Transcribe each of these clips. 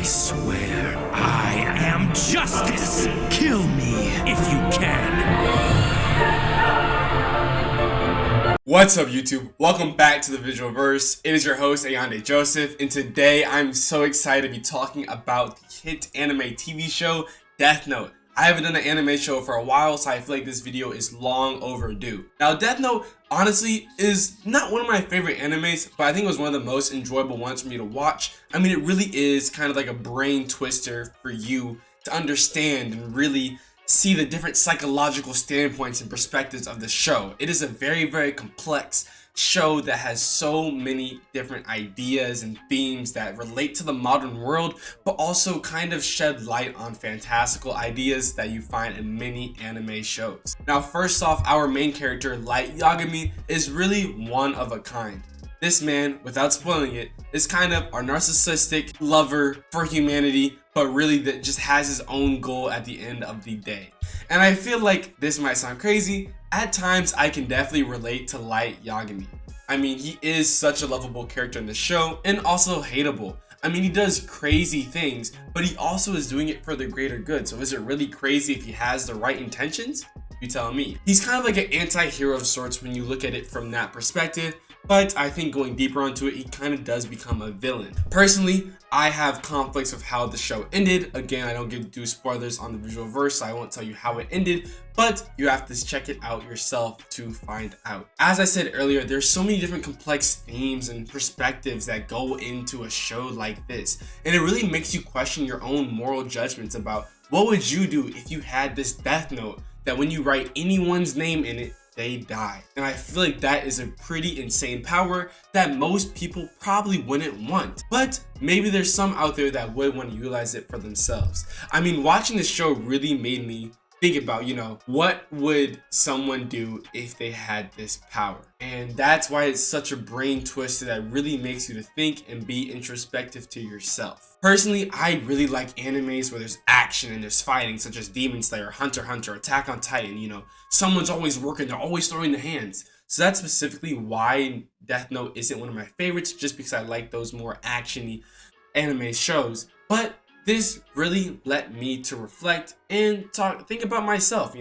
I swear I am justice. Kill me if you can. What's up, YouTube? Welcome back to the Visualverse. It is your host, Ayande Joseph, and today I'm so excited to be talking about the hit anime TV show, Death Note. I haven't done an anime show for a while, so I feel like this video is long overdue. Now, Death Note, honestly, is not one of my favorite animes, but I think it was one of the most enjoyable ones for me to watch. I mean, it really is kind of like a brain twister for you to understand and really see the different psychological standpoints and perspectives of the show. It is a very, very complex show that has so many different ideas and themes that relate to the modern world, but also kind of shed light on fantastical ideas that you find in many anime shows. Now, first off, our main character, Light Yagami, is really one of a kind. This man, without spoiling it, is kind of our narcissistic lover for humanity, but really that just has his own goal at the end of the day. And I feel like this might sound crazy. At times, I can definitely relate to Light Yagami. I mean, he is such a lovable character in the show and also hateable. I mean, he does crazy things, but he also is doing it for the greater good. So is it really crazy if he has the right intentions? You tell me. He's kind of like an anti-hero of sorts when you look at it from that perspective, but I think going deeper onto it, he kind of does become a villain. Personally, I have conflicts with how the show ended. Again, I don't do spoilers on the Visualverse, so I won't tell you how it ended, but you have to check it out yourself to find out. As I said earlier, there's so many different complex themes and perspectives that go into a show like this, and it really makes you question your own moral judgments about what would you do if you had this Death Note that when you write anyone's name in it, they die. And I feel like that is a pretty insane power that most people probably wouldn't want. But maybe there's some out there that would want to utilize it for themselves. I mean, watching this show really made me think about, what would someone do if they had this power? And that's why it's such a brain twister that really makes you to think and be introspective to yourself. Personally, I really like animes where there's action and there's fighting, such as Demon Slayer, Hunter x Hunter, Attack on Titan. Someone's always working, they're always throwing the hands. So that's specifically why Death Note isn't one of my favorites, just because I like those more action-y anime shows. But this really led me to reflect and think about myself,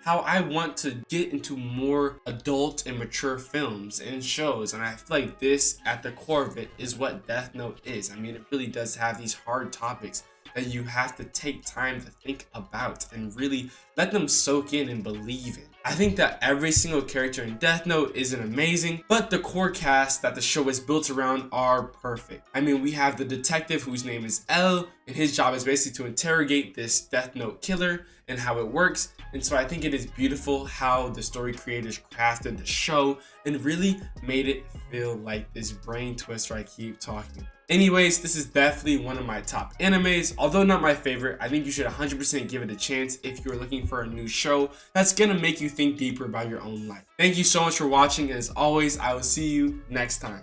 how I want to get into more adult and mature films and shows. And I feel like this, at the core of it, is what Death Note is. I mean, it really does have these hard topics that you have to take time to think about and really let them soak in and believe in. I think that every single character in Death Note isn't amazing, but the core cast that the show is built around are perfect. I mean, we have the detective whose name is L, and his job is basically to interrogate this Death Note killer and how it works. And so I think it is beautiful how the story creators crafted the show and really made it feel like this brain twister I keep talking about. Anyways, this is definitely one of my top animes. Although not my favorite, I think you should 100% give it a chance if you're looking for a new show that's gonna make you think deeper about your own life. Thank you so much for watching, and as always, I will see you next time.